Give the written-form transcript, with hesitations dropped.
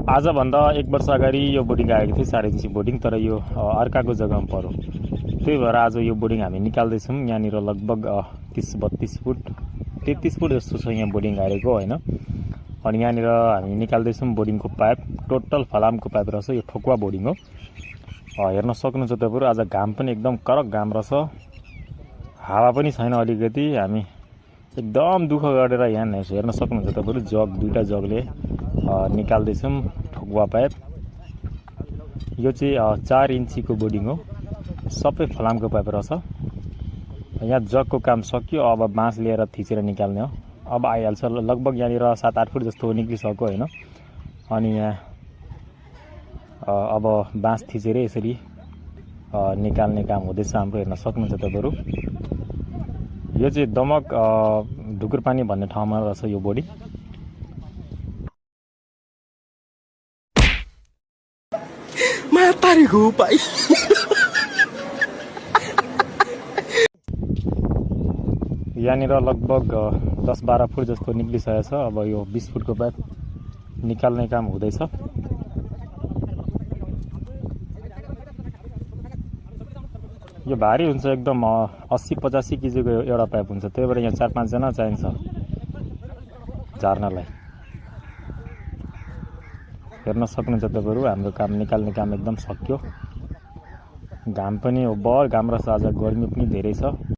आजभन्दा 1 वर्ष अगाडि यो बोर्डिङ आएको थियो 3.5 बोर्डिङ, तर यो अर्काको जग्गामा पर्यो। त्यही भएर आज यो बोर्डिङ हामी निकाल्दैछौँ। यहाँनिर लगभग 30-32 फुट 33 फुट जस्तो छ यहाँ बोर्डिङ गाडेको होइन। अनि यहाँनिर हामी निकाल्दैछौँ बोर्डिङको पाइप। टोटल फलामको पाइप रहेछ, यो ठोकुवा बोर्डिङ हो। हेर्न सक्नुहुन्छ तपाईँहरू, आज घाम पनि एकदम कडक घाम रहेछ, हावा पनि छैन अलिकति। हामी एकदम दुःख गरेर यहाँ हेर्न सक्नुहुन्छ तपाईँहरू, जग 2टा जगले निकाल्दैछौँ ठोकुवा पाइप। यो चाहिँ 4 इन्चीको बोर्डिङ हो, सबै फलामको पाइप रहेछ। यहाँ जगको काम सकियो, अब बाँस लिएर थिचेर निकाल्ने हो। अब आइहाल्छ, लगभग यहाँनिर 7-8 फुट जस्तो निक्लिसक्यो होइन। अनि यहाँ अब बाँस थिचेर यसरी निकाल्ने काम हुँदैछ हाम्रो। हेर्न सक्नुहुन्छ तपाईँहरू, यो चाहिँ दमक ढुकुरपानी भन्ने ठाउँमा रहेछ यो बोर्डिङ। यहाँनिर लगभग 10-12 फुट जस्तो निक्लिसकेको छ। अब यो 20 फुटको पाइप निकाल्ने काम हुँदैछ। यो भारी हुन्छ एकदम, 80-85 केजीको एउटा पाइप हुन्छ। त्यही भएर यहाँ 4-5 जना चाहिन्छ झार्नलाई। हेर्न सक्नुहुन्छ तपाईँहरू, हाम्रो काम निकाल्ने काम एकदम सकियो। घाम पनि हो, बर घाम रहेछ, आज गर्मी पनि धेरै छ।